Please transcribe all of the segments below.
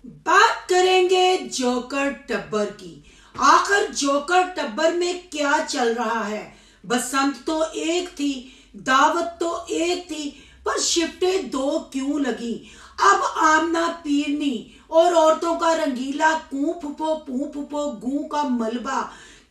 बात करेंगे जोकर टब्बर की। आखिर जोकर टब्बर में क्या चल रहा है। बसंत तो एक थी, दावत तो एक थी, पर शिफ्टें दो क्यों लगी। अब आमना पीरनी और औरतों का रंगीला कूं फुफो गूं का मलबा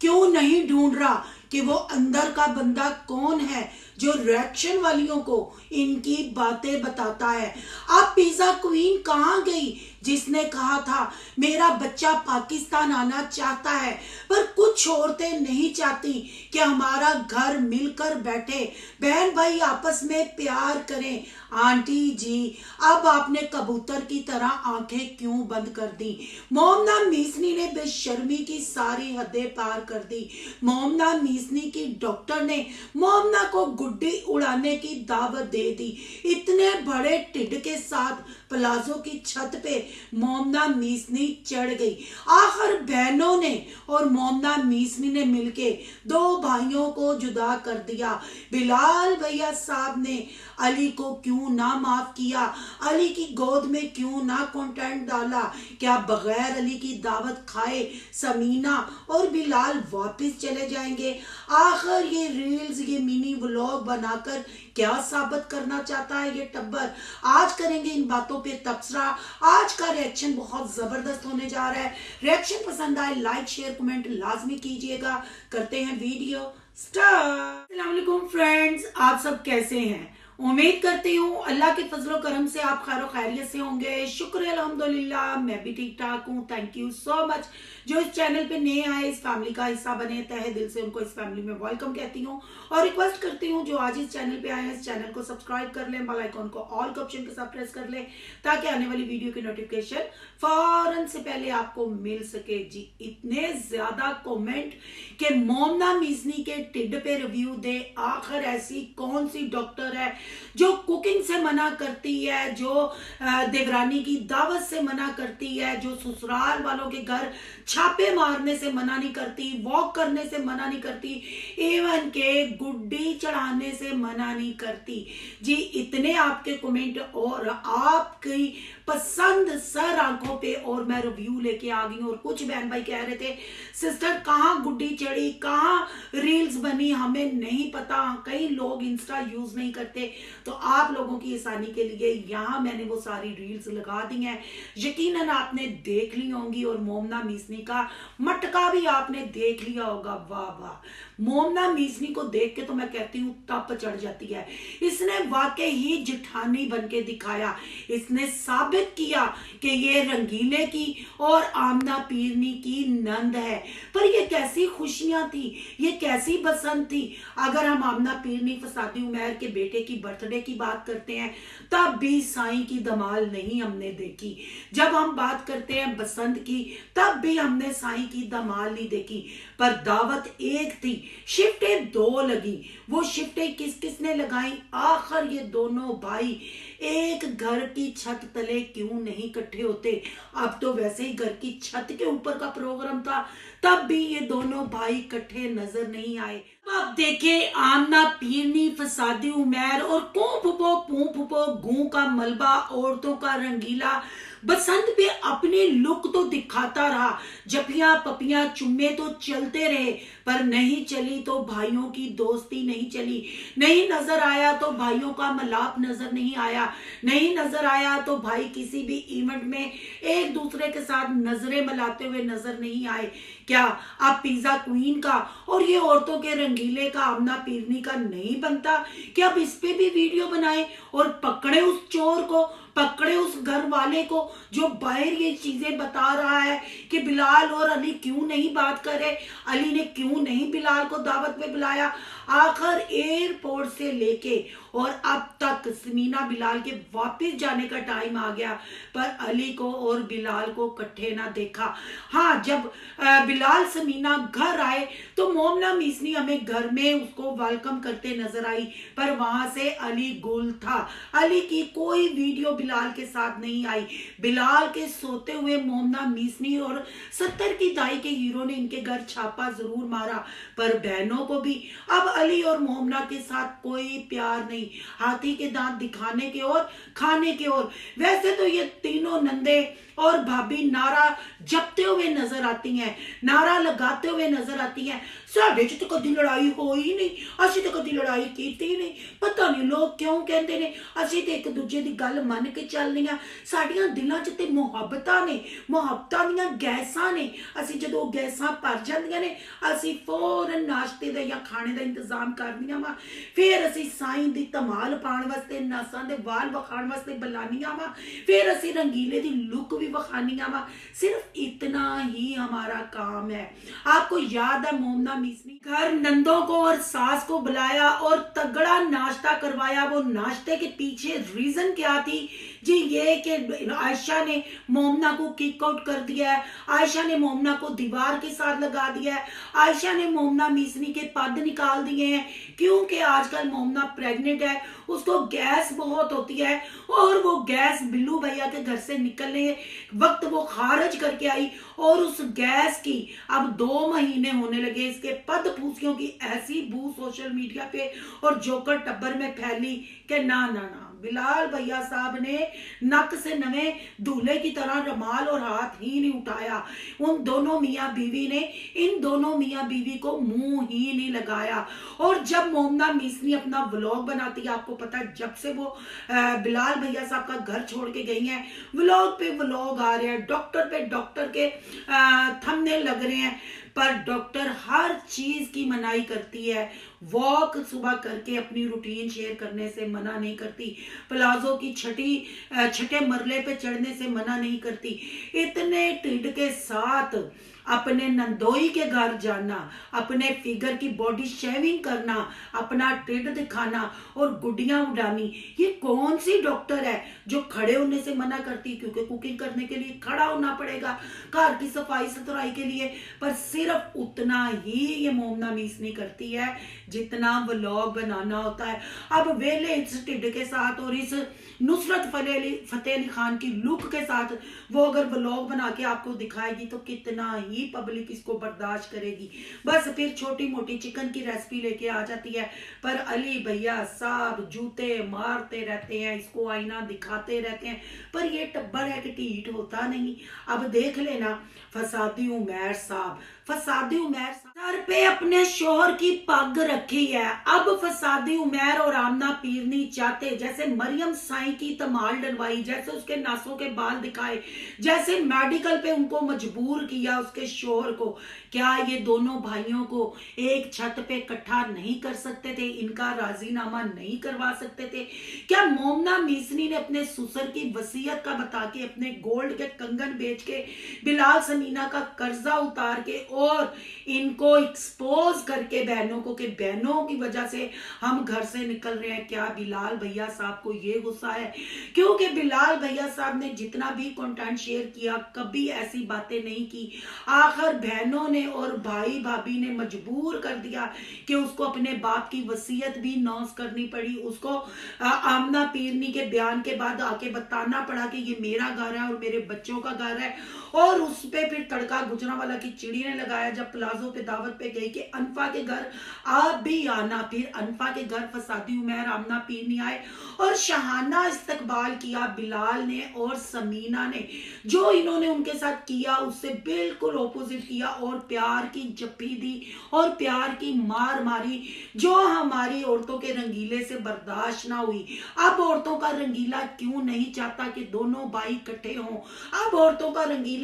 क्यों नहीं ढूंढ रहा कि वो अंदर का बंदा कौन है जो रिएक्शन वालियों को इनकी बातें बताता है। अब पिज्जा क्वीन कहाँ गई जिसने कहा था मेरा बच्चा पाकिस्तान आना चाहता है, पर कुछ औरतें नहीं चाहती कि हमारा घर मिलकर बैठे, बहन भाई आपस में प्यार करें। आंटी जी अब आपने कबूतर की तरह आंखें क्यों बंद कर दी। मोमना मीसनी ने बेशर्मी की सारी हदें पार कर दी। मोमना मीसनी की डॉक्टर ने मोमना को गुड्डी उड़ाने की दावत दे दी। इतने बड़े टिड के साथ प्लाजो की छत पे मोमना मीसनी चढ़ गई। आखिर बहनों ने और मोमना मीसनी ने मिलके दो भाइयों को जुदा कर दिया। बिलाल भैया साहब ने अली को क्यों ना माफ किया, अली की गोद में क्यों ना कंटेंट डाला। क्या बगैर अली की दावत खाए समीना और बिलाल वापस चले जाएंगे। आखिर ये रील्स ये मिनी व्लॉग बनाकर क्या साबित करना चाहता है ये टब्बर। आज करेंगे इन बातों पे तबसरा। आज का रिएक्शन बहुत जबरदस्त होने जा रहा है। रिएक्शन पसंद आए लाइक शेयर कमेंट लाजमी कीजिएगा। करते हैं वीडियो स्टार्ट। अस्सलाम वालेकुम फ्रेंड्स, आप सब कैसे हैं। उम्मीद करती हूँ अल्लाह के फजलो करम से आप खैर खैरियत से होंगे। शुक्र अल्हम्दुलिल्लाह मैं भी ठीक ठाक हूँ। Thank you so much. जो इस चैनल पे नए आए इस फैमिली का हिस्सा बने, तहे दिल से उनको इस फैमिली में वेलकम कहती हूँ और रिक्वेस्ट करती हूँ जो आज इस चैनल पे आए हैं इस चैनल को सब्सक्राइब कर लें, बेल आइकॉन को ऑल के ऑप्शन के साथ प्रेस कर लें ताकि आने वाली वीडियो की नोटिफिकेशन फौरन से पहले आपको मिल सके। जी इतने ज्यादा कमेंट कि मोमना मीसनी के टिड पे रिव्यू दे। आखिर ऐसी कौन सी डॉक्टर है जो कुकिंग से मना करती है, जो देवरानी की दावत से मना करती है, जो ससुराल वालों के घर छापे मारने से मना नहीं करती, वॉक करने से मना नहीं करती, इवन के गुड्डी चढ़ाने से मना नहीं करती। जी इतने आपके कमेंट और आपकी पसंद सर आंखों पे और मैं रिव्यू लेके आ गई हूँ। और कुछ बहन भाई कह रहे थे सिस्टर कहाँ गुड्डी चढ़ी, कहाँ रील्स बनी, हमें नहीं पता। कई लोग इंस्टा यूज नहीं करते, तो आप लोगों की आसानी के लिए यहाँ मैंने वो सारी रील्स लगा दी हैं। यकीनन आपने देख ली होंगी और मोमना मीसनी का मटका भी आपने देख लिया होगा। वाह वाह, मोमना मीसनी को देख के तो मैं कहती हूँ तप चढ़ जाती है। इसने वाकई ही जिठानी बन के दिखाया। इसने साबित किया कि ये रंगीले की और आमना पीरनी की नंद है। पर ये कैसी खुशियां थी, ये कैसी बसंत थी। अगर हम आमना पीरनी फसादी उमैर के बेटे की बर्थडे की बात करते हैं तब भी साईं की धमाल नहीं हमने देखी। जब हम बात करते हैं बसंत की तब भी हमने साईं की धमाल नहीं देखी। पर दावत एक थी, शिफ्टें दो लगी। वो शिफ्टें किस किसने लगाई। आखिर ये दोनों भाई एक घर की छत तले क्यों नहीं इकट्ठे होते। अब तो वैसे ही घर की छत के ऊपर का प्रोग्राम था, तब भी ये दोनों भाई इकट्ठे नजर नहीं आए। अब देखे आमना पीरनी फसादी उमैर और पूं फुपो गूं का मलबा औरतों का रंगीला बसंत पे अपनी लुक तो दिखाता रहा। जपियां पपियां चुम्मे तो चलते रहे, पर नहीं चली तो भाइयों की दोस्ती नहीं चली। नहीं नजर आया तो भाइयों का मलाप नजर नहीं आया। नहीं नजर आया तो भाई किसी भी इवेंट में एक दूसरे के साथ नजरें मिलाते हुए नजर नहीं आए। क्या अब पिज्जा क्वीन का और ये औरतों के रंगीले का आमना पीरनी का नहीं बनता कि अब इस पे भी वीडियो बनाए और पकड़े उस चोर को, पकड़े उस घर वाले को जो बाहर ये चीजें बता रहा है कि बिलाल और अली क्यों नहीं बात करे, अली ने क्यों नहीं बिलाल को दावत पे बुलाया। आखिर एयरपोर्ट से लेके और अब तक समीना बिलाल के वापस जाने का टाइम आ गया, पर अली को और बिलाल को इकट्ठे ना देखा। हाँ, जब बिलाल समीना घर आए तो मोमना मीसनी हमें घर में उसको वेलकम करते नजर आई, पर वहां से अली गुल था। अली की कोई वीडियो बिलाल के साथ नहीं आई। बिलाल के सोते हुए मोमना मीसनी और 70 की दाई के हीरो ने इनके घर छापा जरूर मारा, पर बहनों को भी अब अली और मोमना के साथ कोई प्यार नहीं। हाथी के दांत दिखाने के और खाने के और। वैसे तो ये तीनों नंदे और भाभी नारा जपते हुए नजर आती हैं, नारा लगाते हुए नजर आती हैं, साढ़े च तो कभी लड़ाई हो ही नहीं, असी तो कभी लड़ाई की नहीं। पता नहीं लोग क्यों कहते ने, असी तो एक दूजे की गल मन के चलनी आ। साडियां दिलों च ते मुहब्बतां ने, मुहब्बतां दियां गैसां ने। असी जदों गैसां भर जांदियां ने, असी फौरन नाश्ते दा या खाने दा इंतजाम करदियां वा। फिर असी साईं दी धमाल पाउण वास्ते, नासां दे वाल विखाउण वास्ते बुलानियां वा। फिर असी रंगीले दी लुक भी विखानियां वा। सिर्फ इतना ही हमारा काम है। आपको याद है मोमना मीसनी घर नंदों को और सास को बुलाया और तगड़ा नाश्ता करवाया। वो नाश्ते के पीछे रीजन क्या थी जी? ये कि आयशा ने मोमना को किक आउट कर दिया है, आयशा ने मोमना को दीवार के साथ लगा दिया है, आयशा ने मोमना मीसनी के पद निकाल दिए हैं, क्योंकि आजकल मोमना प्रेग्नेंट है, उसको गैस बहुत होती है और वो गैस बिल्लू भैया के घर से निकलने वक्त वो खारिज करके आई और उस गैस की अब 2 महीने होने लगे। इसके पद फूसियों की ऐसी बू सोशल मीडिया पे और जोकर टब्बर में फैली कि ना ना ना, बिलाल भैया साहब ने नक से नवे दूल्हे की तरह रुमाल और हाथ ही नहीं उठाया। उन दोनों मियाँ बीवी ने इन दोनों मियाँ बीवी को मुंह ही नहीं लगाया। और जब मोमना मीसनी अपना व्लॉग बनाती है, आपको पता है जब से वो बिलाल भैया साहब का घर छोड़ के गई हैं, व्लॉग पे व्लॉग आ रहे हैं, डॉक्टर पे डॉक्टर के थंबनेल लग रहे हैं, पर डॉक्टर हर चीज की मनाही करती है। वॉक सुबह करके अपनी रूटीन शेयर करने से मना नहीं करती, प्लाजो की छठे मरले पे चढ़ने से मना नहीं करती। इतने टिड के साथ अपने नंदोई के घर जाना, अपने फिगर की बॉडी शेविंग करना, अपना टिड दिखाना और गुड्डियां उड़ानी, ये कौन सी डॉक्टर है जो खड़े होने से मना करती? क्योंकि कुकिंग करने के लिए खड़ा होना पड़ेगा, घर की सफाई सुथराई के लिए। पर सिर्फ उतना ही ये मोमना मीसनी करती है जितना व्लॉग बनाना होता है। अब वेले इस टिड के साथ और इस नुसरत फतेह अली खान की लुक के साथ वो अगर व्लॉग बना के आपको दिखाएगी तो कितना ही पब्लिक इसको बर्दाश्त करेगी। बस फिर छोटी मोटी चिकन की रेसिपी लेके आ जाती है, पर अली भैया साहब जूते मारते रहते हैं, इसको आईना दिखाते रहते हैं, पर ये टब्बर है कि टीट होता नहीं। अब देख लेना फसादी उमैर साहब, फसादी उमैर सर पे अपने शोहर की पग रखी है। अब फसादी उमैर और आमना पीरनी चाहते जैसे मरियम साई की तमाल डलवाई, जैसे उसके नासों के बाल दिखाए, जैसे मेडिकल पे उनको मजबूर किया उसके शोहर को। क्या ये दोनों भाइयों को एक छत पे इकट्ठा नहीं कर सकते थे? इनका राजीनामा नहीं करवा सकते थे? क्या मोमना मीसनी ने अपने ससुर की वसीयत का बता के, अपने गोल्ड के कंगन बेच के, बिलाल समीना का कर्जा उतार के और इनको एक्सपोज करके बहनों को कि बहनों की वजह से हम घर से निकल रहे हैं, क्या बिलाल भैया साहब को ये गुस्सा है? क्योंकि बिलाल भैया साहब ने जितना भी कंटेंट शेयर किया कभी ऐसी बातें नहीं की। आखिर बहनों ने और भाई भाभी ने मजबूर कर दिया कि उसको अपने बाप की वसीयत भी नौस करनी पड़ी। उसको आमना पीरनी के बयान के बाद आके बताना पड़ा कि ये मेरा घर है और मेरे बच्चों का घर है। और उस पे फिर तड़का गुजरांवाला की चिड़ी ने लगाया जब प्लाजो पे दावत पे गई कि अनफा के घर आप भी आना। फिर अनफा के घर फसादी उमैर आमना पीरनी आए और शहाना इस्तकबाल किया बिलाल ने और समीना ने। जो इन्होंने उनके साथ किया उससे बिल्कुल ऑपोजिट किया और प्यार की जप्पी दी और प्यार की मार मारी, जो हमारी औरतों के रंगीले से बर्दाश्त ना हुई। अब औरतों का रंगीला क्यों नहीं चाहता कि दोनों भाई इकट्ठे हों? अब औरतों का रंगीला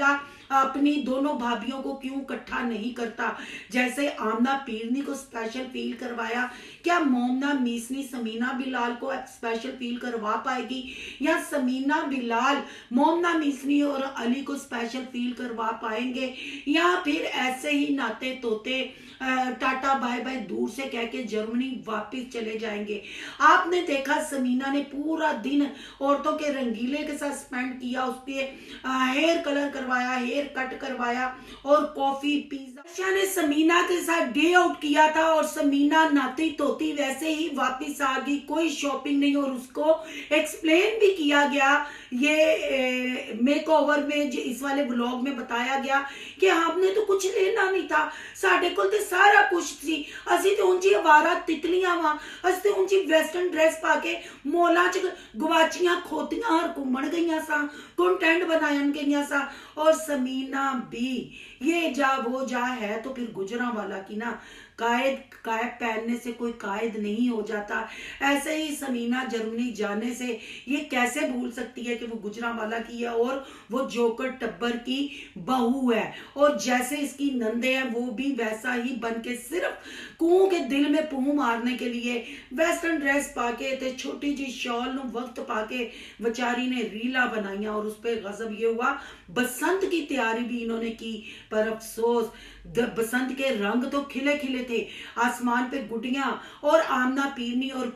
अपनी दोनों भाभियों को क्यों इकट्ठा नहीं करता? जैसे आमना पीरनी को स्पेशल फील करवाया, क्या मोमना मीसनी समीना बिलाल को स्पेशल फील करवा पाएगी? या समीना बिलाल मोमना मीसनी और अली को स्पेशल फील करवा पाएंगे? या फिर ऐसे ही नाते तोते टाटा बाय बाय दूर से कह के जर्मनी वापस चले जाएंगे। आपने देखा समीना ने पूरा दिन औरतों के रंगीले के साथ स्पेंड किया, उस पर हेयर कलर करवाया, हेयर कट करवाया और कॉफी पिज्जा ने समीना के साथ डे आउट किया था। और समीना नाती तोती वैसे ही वापस आ गई, कोई शॉपिंग नहीं। और उसको एक्सप्लेन भी किया गया, ये मेक ओवर में इस वाले व्लॉग में बताया गया कि हमने तो कुछ लेना नहीं था, साढ़े को तो सारा कुछ सी, असी तो ऊंची आवारा तितलियां वा, अस तो ऊंची वेस्टर्न ड्रेस पाके मोला च गवाचियां खोतियां हर घूमन गईयां सा, कंटेंट बनायन गईयां सा। और समीना भी ये जा वो जा है तो फिर गुजरांवाला की ना कायद पहनने से कोई कायद नहीं हो जाता। ऐसे ही समीना जर्मनी जाने से ये कैसे भूल सकती है कि वो गुजरांवाला की है और वो जोकर टब्बर की बहू है। और जैसे इसकी नंदे हैं वो भी वैसा ही बन के सिर्फ कुओं के दिल में पुह मारने के लिए वेस्टर्न ड्रेस पाके ते छोटी जी शॉल नु वक्त पाके बेचारी ने रीला बनाइया। और उस पर गजब ये हुआ, बसंत की तैयारी भी इन्होंने की, पर अफसोस बसंत के रंग तो खिले खिले थे, आसमान पे गुडियां और आमना पीरनी और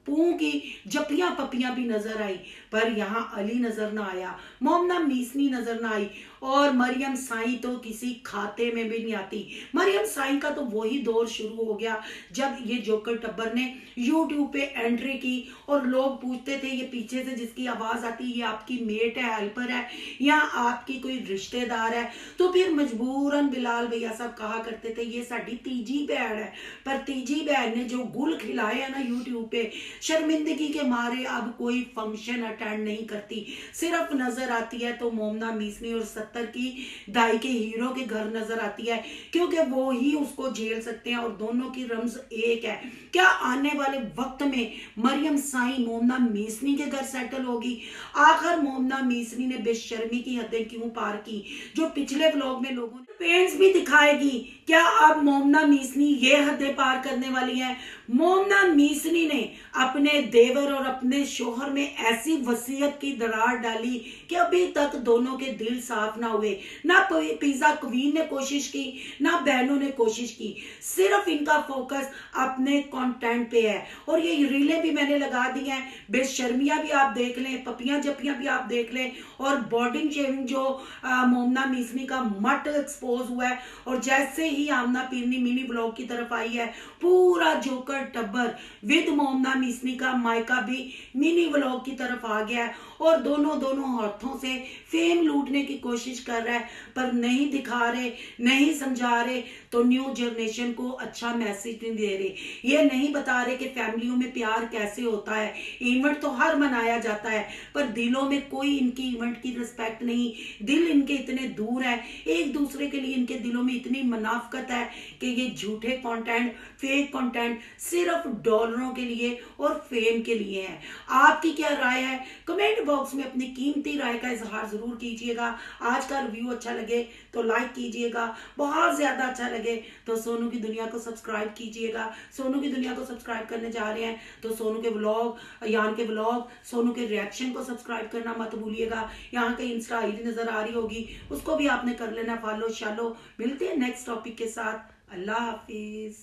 पूं की जपियां पपियां भी नजर आई, पर यहाँ अली नजर ना आया, मोमना मीसनी नजर ना आई और मरियम साई तो किसी खाते में भी नहीं आती। मरियम साई का तो वही दौर शुरू हो गया जब ये जोकर टब्बर ने यूट्यूब पे एंट्री की और लोग पूछते थे ये पीछे से जिसकी आवाज आती है ये आपकी मेट है, हेल्पर है या आपकी कोई रिश्तेदार है। तो फिर मजबूरन बिलाल भैया साहब कहा करते थे ये साडी तीजी बहन है, पर तीजी बहन ने जो गुल खिलाए है ना यूट्यूब पे, शर्मिंदगी के मारे अब कोई फंक्शन अटेंड नहीं करती, सिर्फ नजर आती है तो मोमना मीसनी और 70 की दाई के हीरो के घर नजर आती है, क्योंकि वो ही उसको झेल सकते हैं और दोनों की रम्ज एक है। क्या आने वाले वक्त में मरियम साई मोमना मीसनी के घर सेटल होगी? आखिर मोमना मीसनी ने बेशर्मी की हदें क्यों पार की, जो पिछले व्लॉग में लोगों ने पेंट्स भी दिखाएगी? क्या अब मोमना मीसनी ये हदें पार करने वाली है? मोमना मीसनी ने अपने देवर और अपने शोहर में ऐसी वसीयत की दरार डाली कि अभी तक दोनों के दिल साफ ना हुए। ना पिज्जा क्वीन ने कोशिश की, ना बहनों ने कोशिश की, सिर्फ इनका फोकस अपने कंटेंट पे है। और ये रीलें भी मैंने लगा दी हैं, बेशर्मियां भी आप देख लें, पपियां जपियां भी आप देख लें, और बॉडिंग शेविंग जो मोमना मीसनी का मट एक्सपोज हुआ है। और जैसे ही आमना पीरनी मिनी ब्लॉग की तरफ आई है, पूरा जोकर टब्बर विद मोमना मीसनी का मायका भी मिनी व्लॉग की तरफ आ गया है और दोनों हाथों से फेम लूटने की कोशिश कर रहा है, पर नहीं दिखा रहे, नहीं समझा रहे, तो न्यू जनरेशन को अच्छा मैसेज नहीं दे रहे, ये नहीं बता रहे कि फैमिलियों में प्यार कैसे होता है। इवेंट तो हर मनाया जाता है, पर दिलों में कोई इनकी इवेंट की रिस्पेक्ट नहीं, दिल इनके इतने दूर है, एक दूसरे के लिए इनके दिलों में इतनी मुनाफकत है कि ये झूठे कंटेंट, फेक कंटेंट सिर्फ डॉलरों के लिए और फेम के लिए है। आपकी क्या राय है? कमेंट बॉक्स में अपनी कीमती राय का इजहार जरूर कीजिएगा। आज का रिव्यू अच्छा लगे तो लाइक कीजिएगा, बहुत ज्यादा अच्छा लगे तो सोनू की दुनिया को सब्सक्राइब कीजिएगा। सोनू की दुनिया को सब्सक्राइब करने जा रहे हैं तो सोनू के व्लॉग, यान के व्लॉग, सोनू के रिएक्शन को सब्सक्राइब करना मत भूलिएगा। यहाँ के इंस्टा आईडी नजर आ रही होगी, उसको भी आपने कर लेना फॉलो शालो। मिलते हैं नेक्स्ट टॉपिक के साथ। अल्लाह हाफिज।